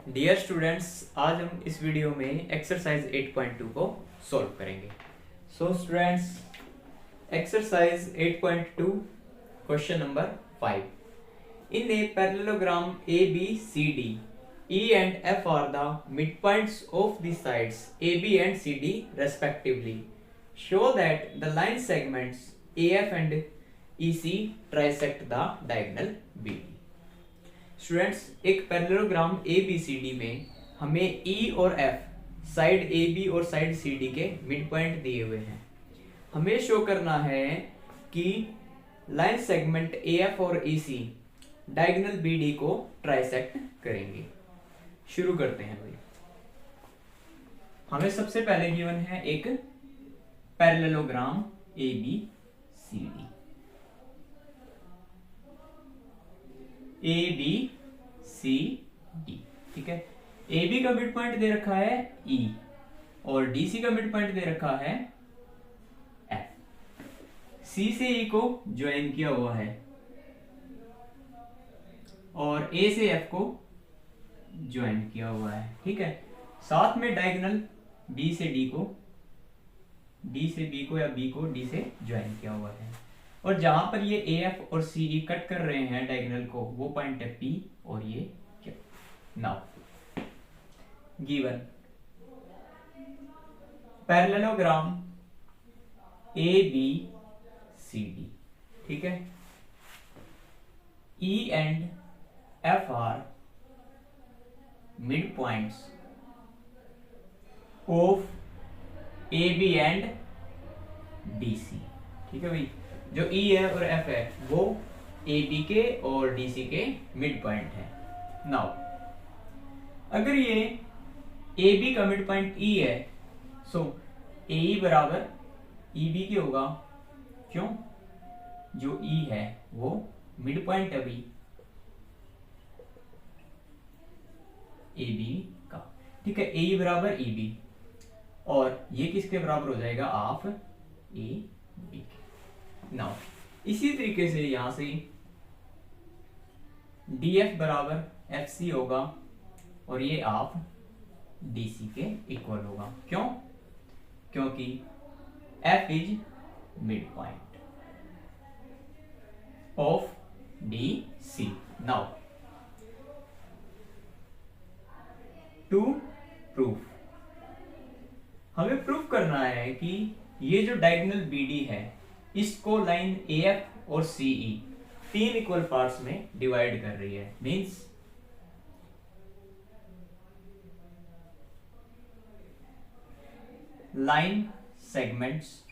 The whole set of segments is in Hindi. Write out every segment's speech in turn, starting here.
डियर स्टूडेंट्स, आज हम इस वीडियो में एक्सरसाइज 8.2 को सॉल्व करेंगे। So students, exercise 8.2 question number 5। In a parallelogram ABCD, E and F are the midpoints of the sides AB and CD respectively. Show that the line segments AF and EC trisect the diagonal BD। Students, एक पैरेललोग्राम ABCD में हमें E और F साइड AB और साइड CD के मिड पॉइंट दिए हुए हैं। हमें शो करना है कि लाइन सेगमेंट AF और EC डायगोनल BD को ट्राइसेक्ट करेंगे। शुरू करते हैं भाई। हमें सबसे पहले गिवन है एक पैरेललोग्राम ABCD। ABCD, ठीक है। AB का मिड पॉइंट दे रखा है E और DC का मिड पॉइंट दे रखा है F। C से E को ज्वाइन किया हुआ है और A से F को ज्वाइन किया हुआ है, ठीक है। साथ में डायगोनल B से D को, D से B को या B को D से ज्वाइन किया हुआ है। और जहां पर ये AF और CE कट कर रहे हैं डायगोनल को, वो पॉइंट है P और ये क्या। नाउ गिवन पैरेललोग्राम ABCD, ठीक है। E and F are mid points of AB and DC, ठीक है भाई। जो E है और F है वो AB के और DC के मिड पॉइंट है। नाउ अगर ये AB का मिड पॉइंट E है, सो AE बराबर EB के होगा। क्यों? जो E है वो मिड पॉइंट है भाई AB का, ठीक है। AE बराबर EB और ये किसके बराबर हो जाएगा? हाफ AB के। नाउ इसी तरीके से यहां से DF बराबर FC होगा और ये हाफ DC के इक्वल होगा। क्यों? क्योंकि F is mid point of DC। Now to proof, हमें प्रूफ करना है कि ये जो डायगोनल BD है इसको लाइन AF और CE तीन इक्वल पार्ट्स में डिवाइड कर रही है। Means line segments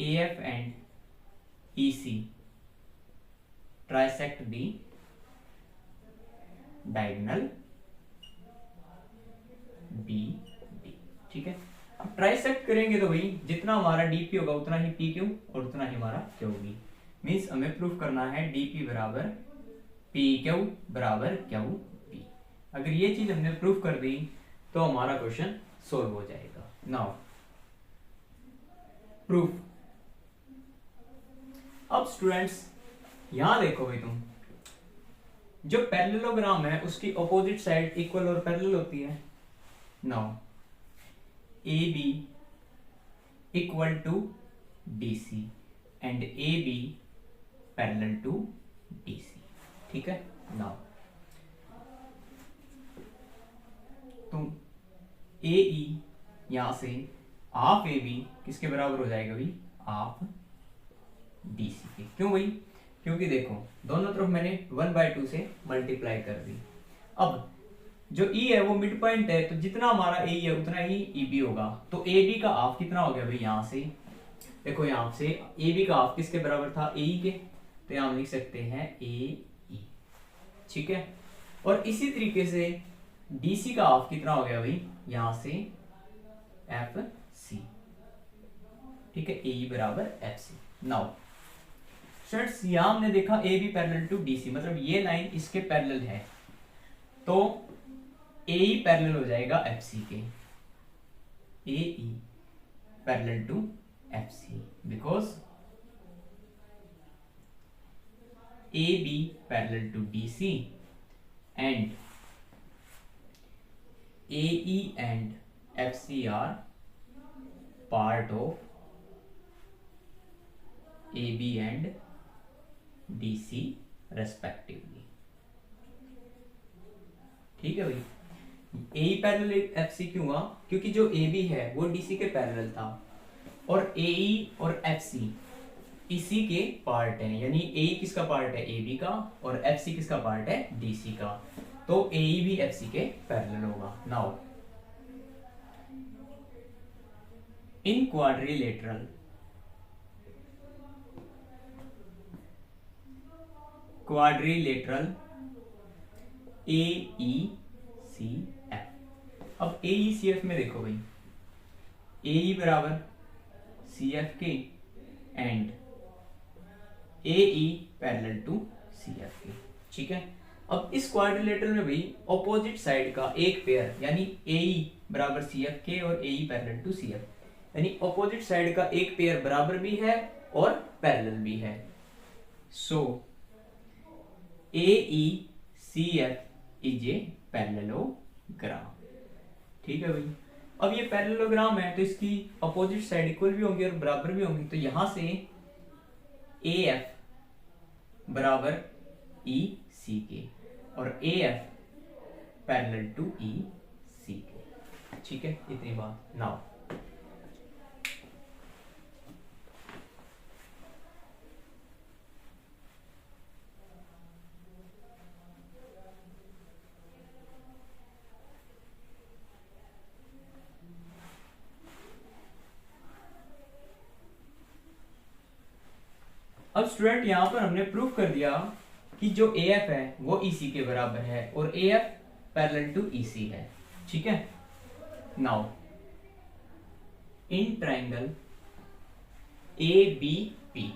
AF and EC trisect the diagonal BD, ठीक है। अब ट्राइसेक्ट करेंगे तो भाई जितना हमारा DP होगा उतना ही PQ और उतना ही हमारा QB। मींस हमें प्रूफ करना है DP बराबर PQ बराबर QB। अगर ये चीज हमने प्रूफ कर दी तो हमारा क्वेश्चन सोल्व हो जाएगा। Now proof. अब स्टूडेंट्स यहां देखो भाई, तुम जो पैरेललोग्राम है उसकी अपोजिट साइड इक्वल और पैरेलल होती है। Now AB equal to DC and AB parallel to DC, ठीक है। नाउ तुम AE यहां से हाफ AB किसके बराबर हो जाएगा भाई? हाफ DC के। क्यों भाई? क्योंकि देखो दोनों तरफ मैंने 1/2 से मल्टीप्लाई कर दी। अब जो E है वो मिड पॉइंट है, तो जितना हमारा AE है उतना ही EB होगा। तो AB का हाफ कितना हो गया भाई? यहां से देखो, यहां से AB का हाफ किसके बराबर था? AE के। तो यहां हम लिख सकते हैं AE, ठीक है। और इसी तरीके से DC का हाफ कितना हो गया भाई? यहां से FC, ठीक है। AE बराबर FC। नाउ स्टूडेंट्स, यहां हमने देखा AB पैरेलल टू DC, मतलब ये लाइन इसके पैरेलल है, तो AE पैरेलल हो जाएगा FC के। AE parallel to FC because AB parallel to DC and AE and FC are part of AB and DC respectively. ठीक है भाई, AE पैरेलल FC क्यों हुआ? क्योंकि जो AB है वो DC के पैरेलल था और AE और FC इसी के पार्ट हैं, यानी AE किसका पार्ट है? AB का, और FC किसका पार्ट है? DC का। तो AE भी FC के पैरेलल होगा। Now in quadrilateral AECF। अब AECF में देखो भाई, AE बराबर CF के and AE parallel to CF के। ठीक है, अब इस क्वाड्रिलेटरल में भाई ऑपोजिट साइड का एक पेयर, यानी AE बराबर CF के और AE पैरेलल टू CF, यानी ऑपोजिट साइड का एक पेयर बराबर भी है और पैरेलल भी है। सो AECF इज ए पैरेललोग्राम। ठीक है भाई, अब ये पैरेललोग्राम है तो इसकी अपोजिट साइड इक्वल भी होंगी और बराबर भी होंगी, तो यहां से AF बराबर EC के और AF पैरेलल टू EC के। ठीक है, इतनी बात। नाउ अब स्टूडेंट यहां पर हमने प्रूफ कर दिया कि जो AF है वो EC के बराबर है और AF पैरेलल टू EC है। ठीक है, now in triangle ABP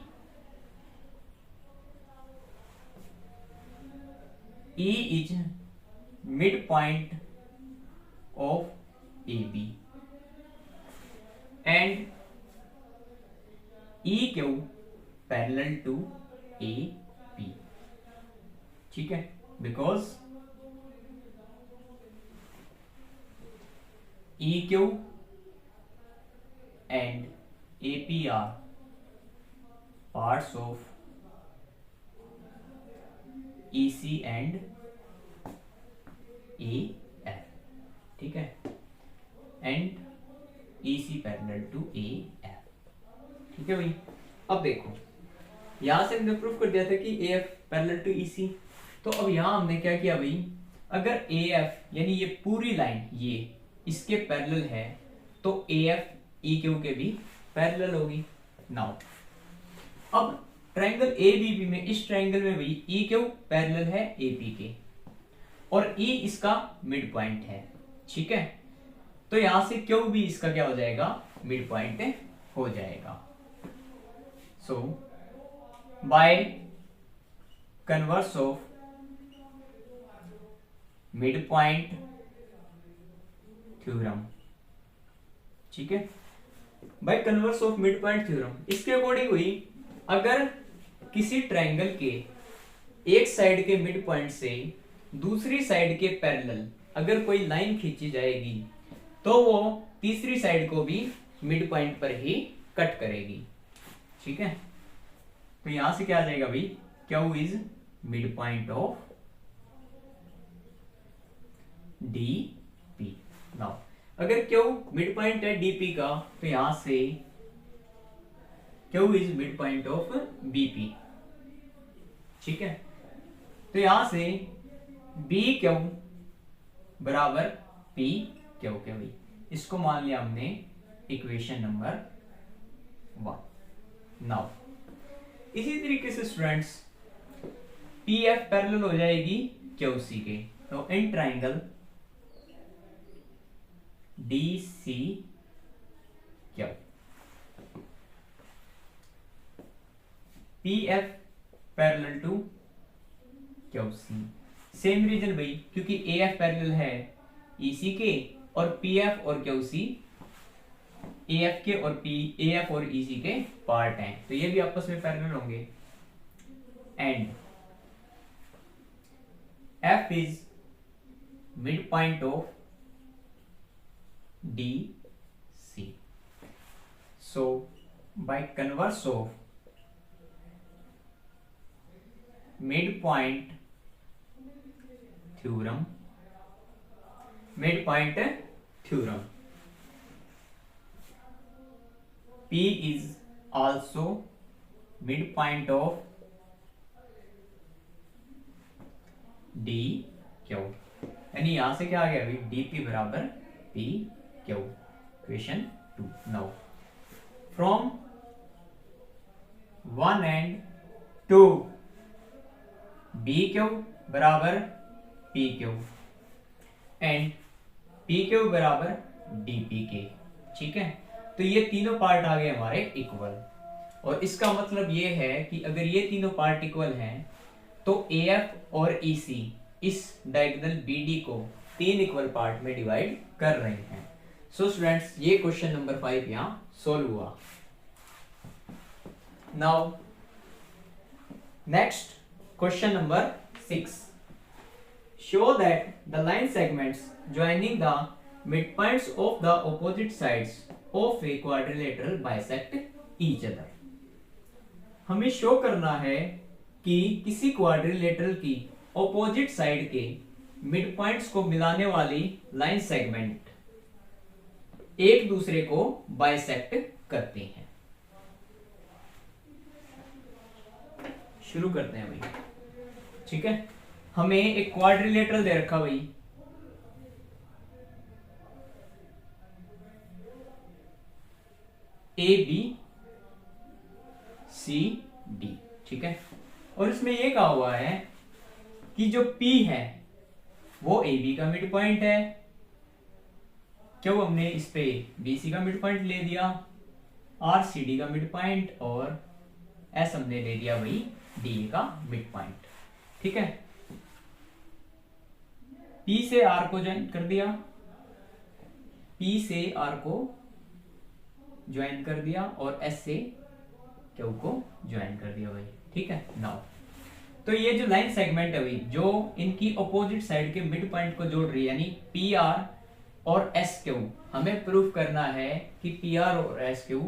E is midpoint of AB and EQ parallel to AP। ठीक है, because EQ and AP are parts of EC and AF। ठीक है, and EC parallel to AF। ठीक है भाई, अब देखो यहां से हमने प्रूफ कर दिया था कि AF पैरेलल टू EC, तो अब यहां हमने क्या किया भाई, अगर AF यानी ये पूरी लाइन ये इसके पैरेलल है तो AF EQ के भी पैरेलल होगी। नाउ अब ट्रायंगल ABP में, इस ट्रायंगल में भाई EQ पैरेलल है AP के और E इसका मिड पॉइंट है। ठीक है, तो यहां से Q भी इसका क्या हो जाएगा? मिड पॉइंट हो जाएगा। So by converse of mid point theorem. ठीक है, by converse of mid point theorem, इसके अकॉर्डिंग हुई अगर किसी ट्रायंगल के एक साइड के मिड पॉइंट से दूसरी साइड के पैरेलल अगर कोई लाइन खींची जाएगी तो वो तीसरी साइड को भी मिड पॉइंट पर ही कट करेगी। ठीक है, तो यहां से क्या आ जाएगा भाई, Q is mid point of DP। Now अगर Q मिड पॉइंट है DP का तो यहां से Q is mid point of BP। ठीक है, तो यहां से BQ बराबर PQ के भाई, इसको मान लिया हमने इक्वेशन नंबर 1। नाउ इसी तरीके से स्टूडेंट्स PF पैरेलल हो जाएगी QC के, तो in triangle DCQ PF parallel to QC। Same reason भाई, क्योंकि AF पैरेलल है EC के और PF और QC AF के और AF और EC के पार्ट हैं, तो ये भी आपस में पैरेलल होंगे। And F is mid point of D C. So by converse of midpoint theorem, P is also midpoint of D Q. यानी यहां से क्या आ गया अभी, डी पी बराबर P Q. Question 2. Now from 1 and 2 B Q बराबर P Q and P Q बराबर डी पी के. ठीक है, तो ये तीनों पार्ट आ गए हमारे इक्वल. और इसका मतलब ये है कि अगर ये तीनों पार्ट इक्वल हैं तो AF और EC इस डायगोनल BD को 3 इक्वल पार्ट में डिवाइड कर रहे हैं. सो स्टूडेंट्स, ये क्वेश्चन नंबर 5 यहां सोल्व हुआ. Now next question number 6. Show that the line segments joining the midpoints of the opposite sides of a quadrilateral bisect each other. हमें शो करना है कि किसी क्वाड्रिलेटरल की ऑपोजिट साइड के मिड पॉइंट्स को मिलाने वाली लाइन सेगमेंट एक दूसरे को बाइसेक्ट करते हैं. शुरू करते हैं भाई. ठीक है, हमें एक क्वाड्रिलेटरल दे रखा भाई. A B C D. ठीक है, और इसमें ये कहा हुआ है कि जो P है वो ए बी का मिड पॉइंट है. क्यों, हमने इस पे बी सी का मिड पॉइंट ले दिया, आर सी डी का मिड पॉइंट और एस हमने ले दिया वही डी का मिड पॉइंट. ठीक है, P से R को ज्वाइन कर दिया, P से R को ज्वाइन कर दिया और S से Q को ज्वाइन कर दिया भाई. ठीक है, नाउ तो ये जो लाइन सेगमेंट है भाई जो इनकी अपोजिट साइड के मिड पॉइंट को जोड़ रही है, यानी PR और SQ, हमें प्रूफ करना है कि PR और SQ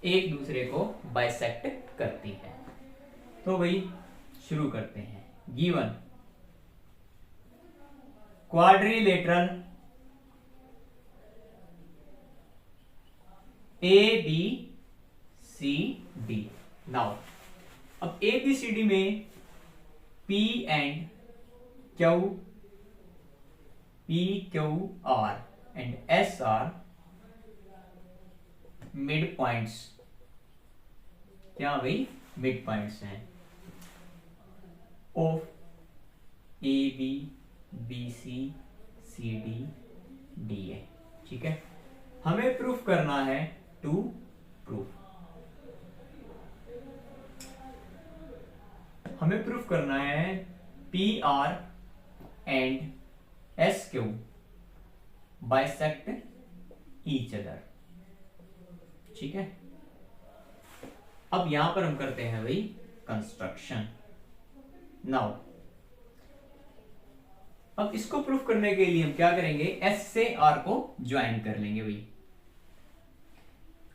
एक दूसरे को बाइसेक्ट करती है. तो भाई शुरू करते हैं. Given quadrilateral ABCD. नाउ अब ABCD में P and Q, PQR and SR mid points. क्या भाई, मिड पॉइंट्स हैं of AB, BC, CD, DA. ठीक है, हमें प्रूफ करना है टू प्रूफ. हमें प्रूफ करना है PR and SQ bisect each other. ठीक है, अब यहां पर हम करते हैं भाई कंस्ट्रक्शन. नाउ अब इसको प्रूफ करने के लिए हम क्या करेंगे, S से R को ज्वाइन कर लेंगे भाई,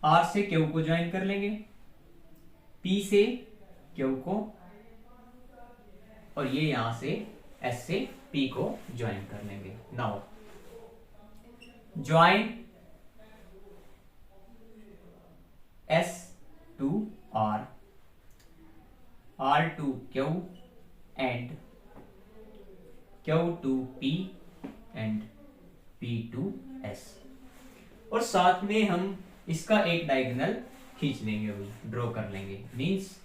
R से Q को ज्वाइन कर लेंगे, P से Q को, और ये यहां से S से P को ज्वाइन कर लेंगे. Now join S to R, R to Q and Q to P and P to S. और साथ में हम इसका एक डायगोनल खींच लेंगे भाई, ड्रॉ कर लेंगे. मींस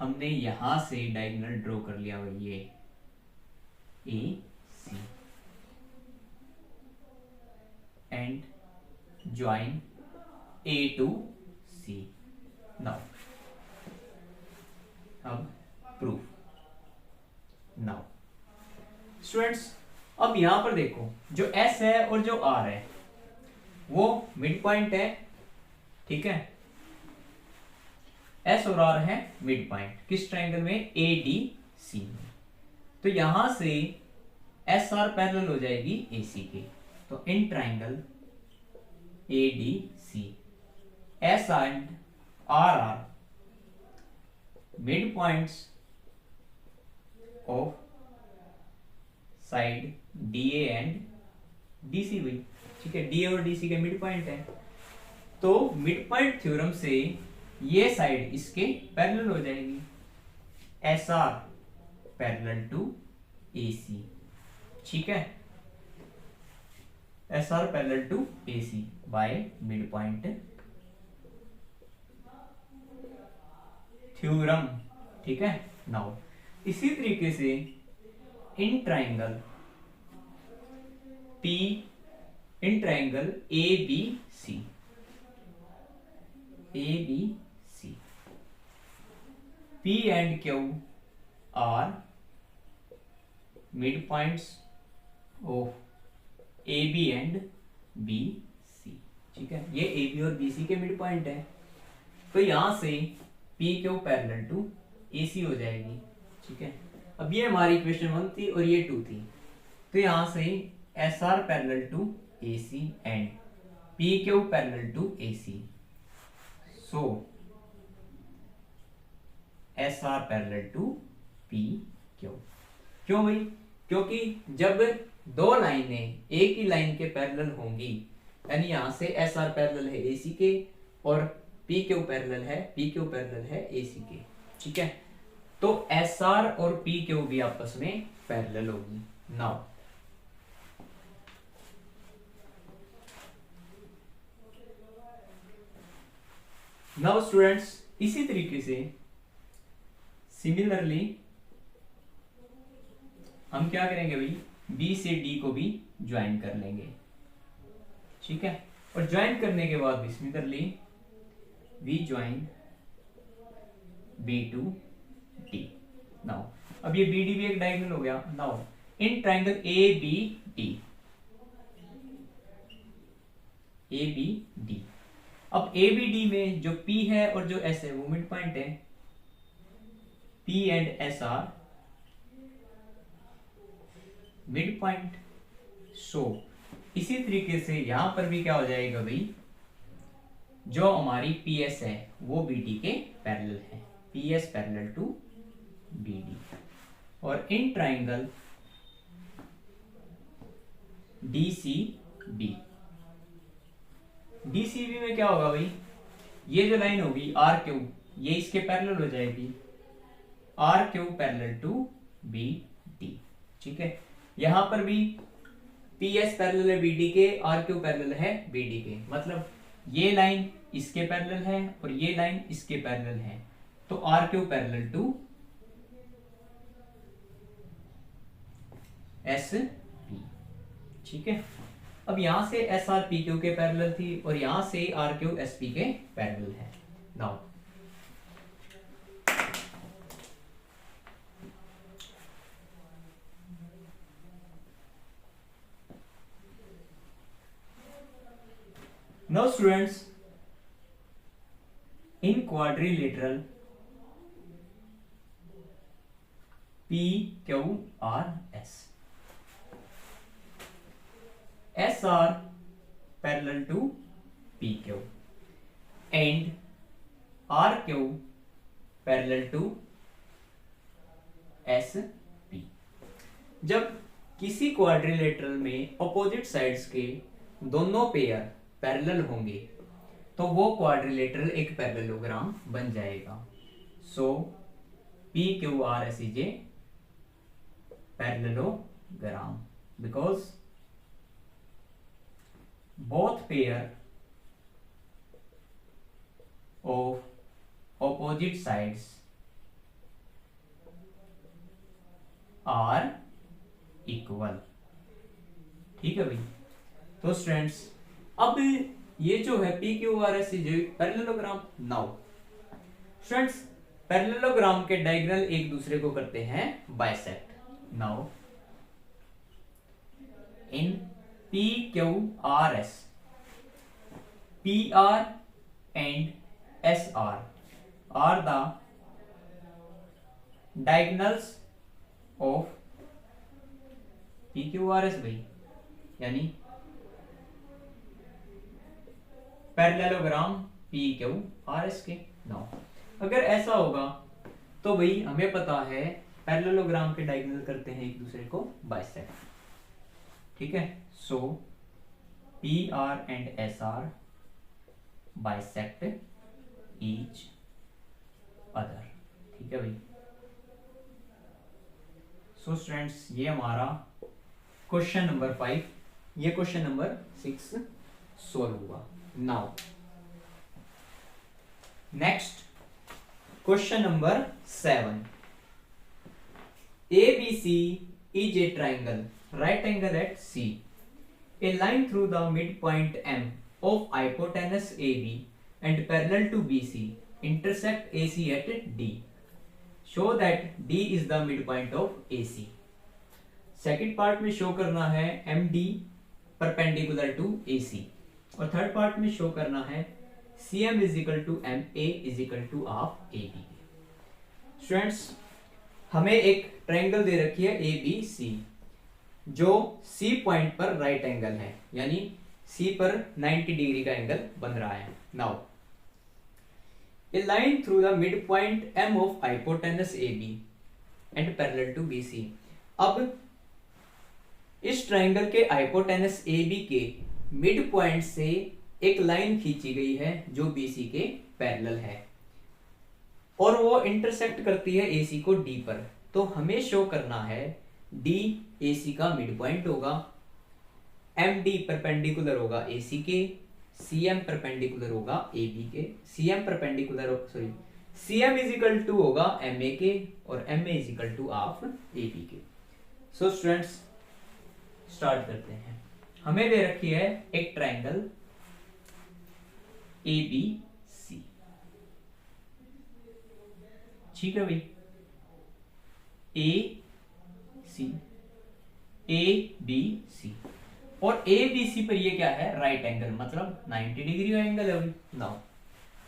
हमने यहां से डायगोनल ड्रॉ कर लिया भाई, ये A C and join A to C. Now अब प्रूफ. नाउ स्टूडेंट्स, अब यहां पर देखो जो S है और जो R है वो मिड पॉइंट है. ठीक है, S और R है मिड पॉइंट किस ट्रायंगल में, ADC में. तो यहां से एस आर पैरेलल हो जाएगी ए सी के। तो in triangle A D C S and R are mid points of side D A and D C हुई। ठीक है, डी ए और डी सी के मिड पॉइंट है। तो मिड पॉइंट थ्योरम से ये साइड इसके पैरेलल हो जाएगी। S R parallel to A C. ठीक है, S R parallel to A C by mid point theorem. ठीक है, नाउ इसी तरीके से in triangle P, in triangle A B C, A B C, P and Q are mid points of A B and B C. ठीक है, ये ए बी और बी सी के मिड पॉइंट है। तो यहां से P Q parallel to A सी हो जाएगी। ठीक है, अब ये हमारी इक्वेशन 1 थी और ये 2 थी। तो यहां से S R parallel to A C and P Q parallel to A C. So S R parallel to P Q. क्यों भाई? क्योंकि जब दो लाइनें एक ही लाइन के पैरेलल होंगी, यानी यहां से एस आर पैरेलल है ए सी के और पी क्यू पैरेलल है ए सी के। ठीक है, तो एस आर और पी क्यू भी आपस में पैरेलल होगी। नाउ स्टूडेंट्स, इसी तरीके से सिमिलरली हम क्या करेंगे भाई, बी से डी को भी ज्वाइन कर लेंगे। ठीक है, और ज्वाइन करने के बाद भी similarly we join B to D. Now अब ये बी डी भी एक डायगोनल हो गया। Now in triangle A B D, A B D, अब ए बी डी में जो पी है और जो एस है वो मिड पॉइंट है। P and S R mid point. So इसी तरीके से यहां पर भी क्या हो जाएगा भाई, जो हमारी पी एस है वो बी डी के पैरेलल है। P S parallel to B D. और in triangle D C B, D C B में क्या होगा भाई, ये जो लाइन होगी आर क्यू, ये इसके पैरेलल हो जाएगी। R Q parallel to B D. ठीक है, यहां पर भी पी एस पैरेलल है बी डी के, आर क्यू पैरेलल है बी डी के। मतलब ये लाइन इसके पैरेलल है और ये लाइन इसके पैरेलल है। तो R Q parallel to S P. ठीक है, अब यहां से एस आर पी क्यू के पैरेलल थी और यहां से आर क्यू एस पी के पैरेलल है। Now Now students, in quadrilateral PQRS, SR parallel to PQ and RQ parallel to SP। जब किसी क्वाड्रिलेटरल में अपोजिट साइड्स के दोनों पेयर पैरेलल होंगे तो वो क्वाड्रिलेटरल एक पैरेललोग्राम बन जाएगा। So P Q R S is a parallelogram because both pair of opposite sides are equal. ठीक है भाई, तो स्टूडेंट्स अब ये जो है P Q R S is parallelogram. Now students, parallelogram के डायगोनल एक दूसरे को करते हैं bisect. Now in P Q R S, P R and S R the diagonals of P Q R S भाई, यानी parallelogram P Q R S के। नाउ अगर ऐसा होगा तो भाई हमें पता है पैरेललोग्राम के डायगोनल करते हैं एक दूसरे को बाइसेक्ट, ठीक है। So P R and S R bisect each other, ठीक है भाई। सो स्टूडेंट्स ये हमारा क्वेश्चन नंबर 5, ये क्वेश्चन नंबर 6 सॉल्व हुआ। Now next question number 7, ABC is a triangle, right angle at C. A line through the midpoint M of hypotenuse AB and parallel to BC intersect AC at D. Show that D is the midpoint of AC. Second part में शो करना है MD परपेंडिकुलर टू AC, और थर्ड पार्ट में शो करना है CM is equal to MA is equal to half AB। Students हमें एक ट्रायंगल दे रखी है ABC जो C पॉइंट पर राइट एंगल है, यानी C पर 90 डिग्री का एंगल बन रहा है। Now a line through the mid point M of hypotenuse AB and parallel to BC। अब इस ट्रायंगल के हाइपोटेनस AB के मिड पॉइंट से एक लाइन खींची गई है जो BC के पैरेलल है और वो इंटरसेक्ट करती है AC को D पर। तो हमें शो करना है D AC का मिड पॉइंट होगा, MD परपेंडिकुलर होगा AC के, CM परपेंडिकुलर होगा AB के, CM इज इक्वल टू होगा MA के और MA is equal to half AB के। सो स्टूडेंट्स स्टार्ट करते हैं। हमें दे रखी है एक ट्रायंगल ABC, ठीक है भाई, ABC और ABC पर ये क्या है, राइट एंगल, मतलब 90 डिग्री का एंगल है भाई। नाउ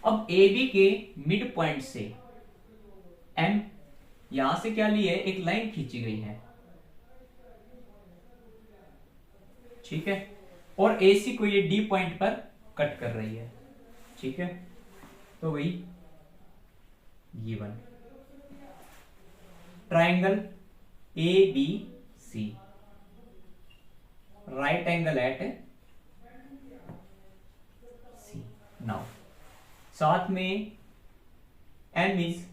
अब AB के मिड पॉइंट से M, यहां से क्या ली है, एक लाइन खींची गई है, ठीक है, और AC को ये D पॉइंट पर कट कर रही है, ठीक है। तो वही given triangle ABC right angle at C। Now साथ में M is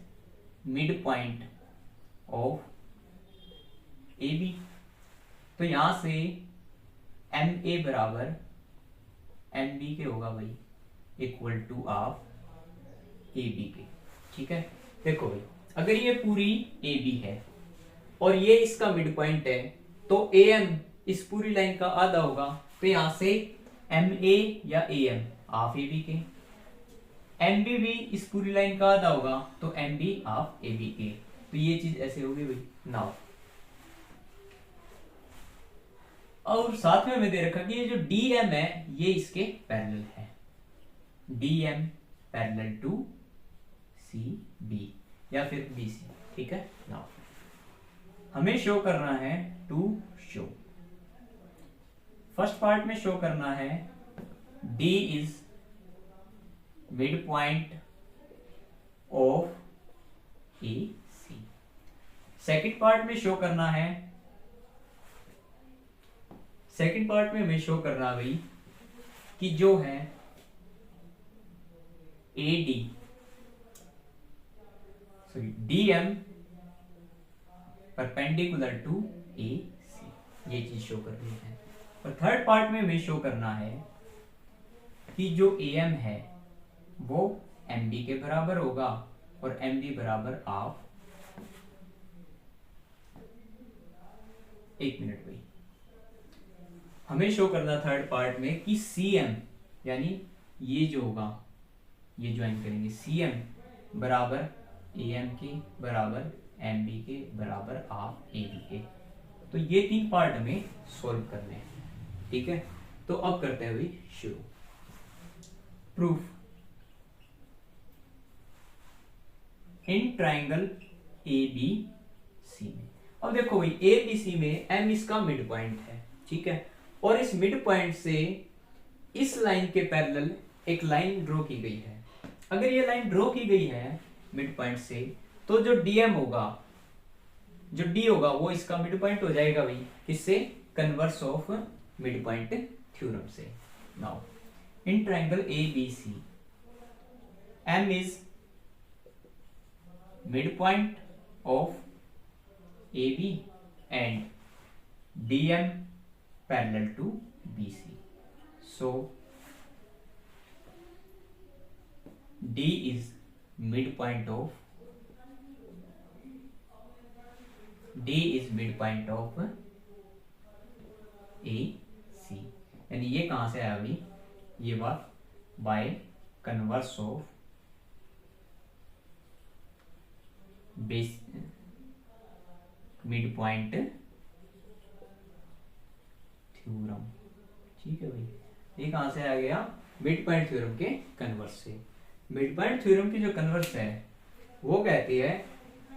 mid point of AB, तो यहां से MA बराबर MB के होगा भाई, इक्वल टू हाफ AB के, ठीक है। देखो भाई अगर ये पूरी AB है और ये इसका मिड पॉइंट है तो AM इस पूरी लाइन का आधा होगा, तो यहां से MA या AM हाफ AB के, MB भी इस पूरी लाइन का आधा होगा तो MB हाफ AB के। तो ये चीज ऐसे होगी भाई। नाउ और साथ में हमें दे रखा कि ये जो DM है ये इसके पैरेलल है, DM पैरेलल टू CB या फिर BC, ठीक है। नाउ हमें शो करना है टू शो, फर्स्ट पार्ट में शो करना है D is mid point of AC, second part में शो करना है, सेकंड पार्ट में हमें शो करना भाई कि जो है AD DM perpendicular to AC, ये चीज शो कर रही है। और थर्ड पार्ट में हमें शो करना है कि जो AM है वो MD के बराबर होगा और MD बराबर हाफ, एक मिनट भाई, हमें शो करना थर्ड पार्ट में कि CM यानी ये जो होगा ये ज्वाइन करेंगे, CM बराबर AM के बराबर MB के बराबर हाफ AB के। तो ये तीन पार्ट हमें सॉल्व करने हैं, ठीक है। तो अब करते हैं भाई शुरू। प्रूफ इन ट्रायंगल ABC में अब देखो भाई ए बी सी में एम इसका मिड पॉइंट है, ठीक है, और इस मिड पॉइंट से इस लाइन के पैरेलल एक लाइन ड्रॉ की गई है। अगर ये लाइन ड्रॉ की गई है मिड पॉइंट से, तो जो डीएम होगा, जो डी होगा, वो इसका मिड पॉइंट हो जाएगा भाई किससे, converse of mid point theorem से। Now in triangle A B C M is mid point of A B and DM parallel to B C, so D is midpoint of A C, यानी ये कहां से आया अभी, ये बात bye converse of base mid point theorem, ठीक है भाई, ये कहां से आ गया, मिड पॉइंट थ्योरम के कन्वर्स से। मिड पॉइंट थ्योरम की जो कन्वर्स है वो कहती है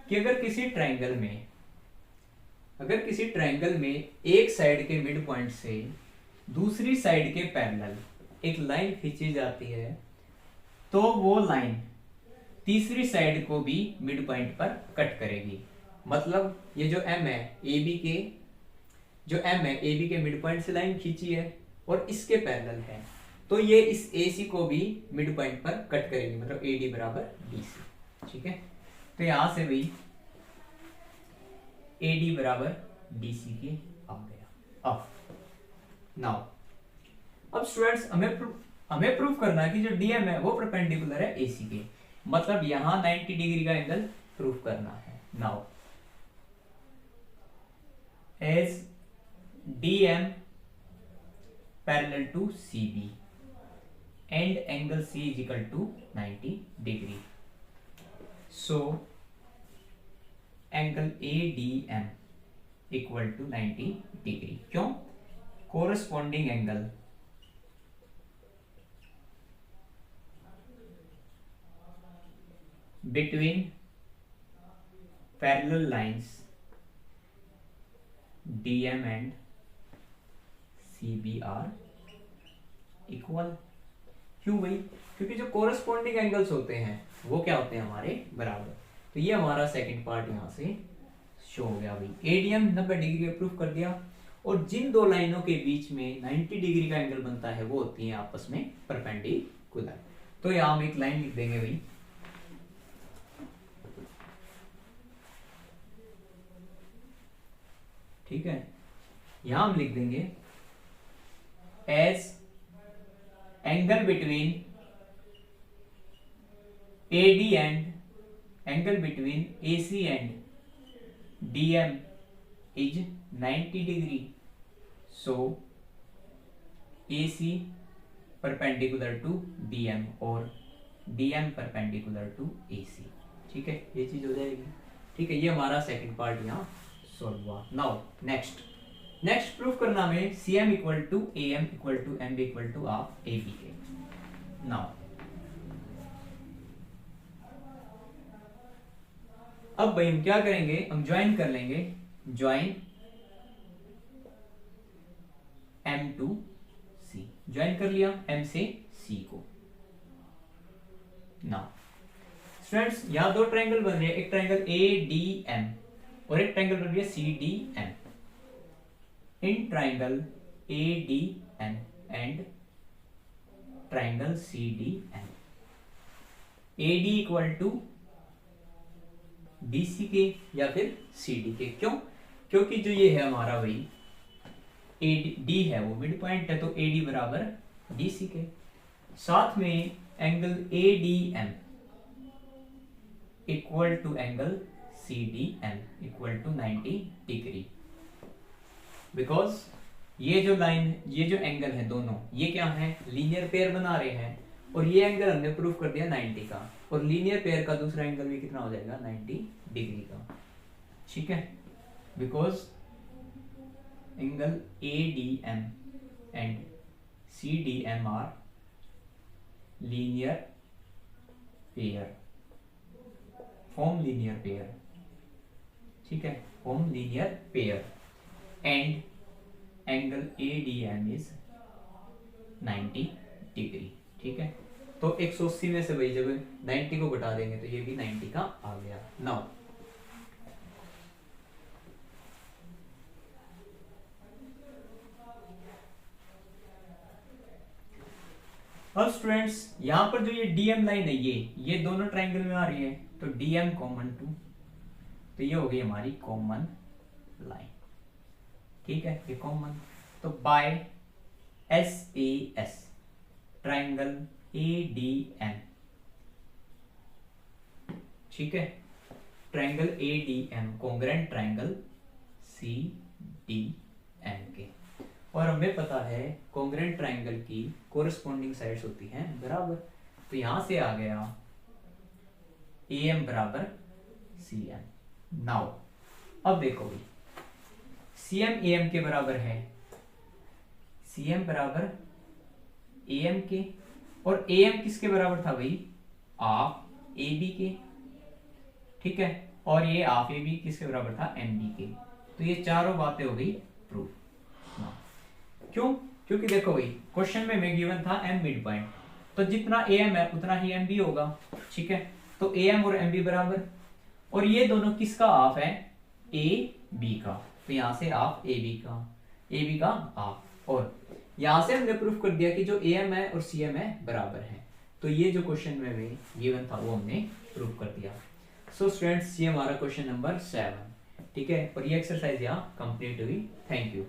कि अगर किसी ट्रायंगल में एक साइड के मिड पॉइंट से दूसरी साइड के पैरेलल एक लाइन खींची जाती है, तो वो लाइन तीसरी साइड को भी मिड पॉइंट पर कट करेगी। मतलब ये जो एम है ए बी के मिड पॉइंट से लाइन खींची है और इसके पैरेलल है, तो ये इस AC को भी मिड पॉइंट पर कट करेगी, मतलब AD बराबर DC, ठीक है। तो यहां से भी AD बराबर DC के आ गया। अब नाउ अब स्टूडेंट्स हमें प्रूफ करना है कि जो DM है वो परपेंडिकुलर है AC के, मतलब यहां 90 डिग्री का एंगल प्रूफ करना है। Now as DM parallel to CB and angle C is equal to 90 degree. So angle ADM equal to 90 degree. क्यों? Corresponding angle between parallel lines DM and CB are equal. क्यों भाई? क्योंकि जो कोरस्पॉन्डिंग एंगल्स होते हैं वो क्या होते हैं, हमारे बराबर। तो ये हमारा सेकंड पार्ट यहाँ से शो हो गया भाई। एडीएम 90 डिग्री का प्रूफ कर दिया, और जिन दो लाइनों के बीच में 90 डिग्री का एंगल बनता है वो होती है आपस में परपेंडिकुलर। तो यहाँ हम एक लाइन लिख देंगे भाई, ठीक है, यहां हम लिख देंगे as angle between AD and angle between AC and DM is 90 degree, so AC perpendicular to DM और DM परपेंडिकुलर टू AC, ठीक है, ये चीज हो जाएगी, ठीक है। ये हमारा सेकंड पार्ट यहाँ सॉल्व हुआ। नाउ नेक्स्ट प्रूफ करना हमें CM equal to AM equal to MB equal to of AB के। नाउ अब भाई हम क्या करेंगे, हम ज्वाइन कर लेंगे, join M to C, join कर लिया M से C को। नाउ स्टूडेंट्स यहां दो ट्रायंगल बन रहे हैं, एक ट्रायंगल ADM और एक ट्रायंगल बन रही है CDM। In triangle ADM and triangle CDM, AD equal to DC के या फिर CD के। क्यों? क्योंकि जो ये है हमारा भाई D है वो मिड पॉइंट है, तो AD बराबर DC के। साथ में angle ADM equal to angle CDM equal to 90 degree, because ये जो लाइन, ये जो एंगल है दोनों, ये क्या है, लीनियर पेयर बना रहे हैं, और ये एंगल हमने प्रूफ कर दिया 90 का, और लीनियर पेयर का दूसरा एंगल भी कितना हो जाएगा, 90 डिग्री का, ठीक है। Because angle ADM and CDM are linear pair, form linear pair, ठीक है, होम linear pair and angle ADM is 90 degree. ठीक है, तो 180 में से भाई जब 90 को घटा देंगे तो ये भी 90 का आ गया। नाउ अब स्टूडेंट्स यहां पर जो ये DM लाइन है ये दोनों ट्रायंगल में आ रही है, तो DM कॉमन टू, तो ये हो गई हमारी कॉमन लाइन। ठीक है, ये कॉमन, तो बाय SAS ट्रायंगल ADM। ठीक है, triangle ADM congruent triangle CDM के, और हमें पता है कॉन्ग्रेंट ट्रायंगल की कोरिस्पोंडिंग साइड्स होती हैं बराबर, तो यहां से आ गया AM बराबर CM। नाउ अब देखो भाई CM AM के बराबर है, CM बराबर AM के, और AM किसके बराबर था भाई, हाफ AB के। ठीक है, और ये हाफ AB किसके बराबर था, MB के। तो ये चारों बातें हो गई प्रूफ। क्यों, क्योंकि देखो भाई क्वेश्चन में गिवन था M मिड पॉइंट, तो जितना AM है उतना ही MB होगा। ठीक है, तो AM और MB बराबर, और ये दोनों किसका हाफ है, AB का, तो यहां से हाफ AB का हाफ, और यहां से हमने प्रूफ कर दिया कि जो AM है और CM है बराबर है। तो ये जो क्वेश्चन में गिवन था वो हमने प्रूफ कर दिया। सो स्टूडेंट्स ये हमारा क्वेश्चन नंबर 7। ठीक है, और ये एक्सरसाइज यहाँ कंप्लीट हुई। Thank you.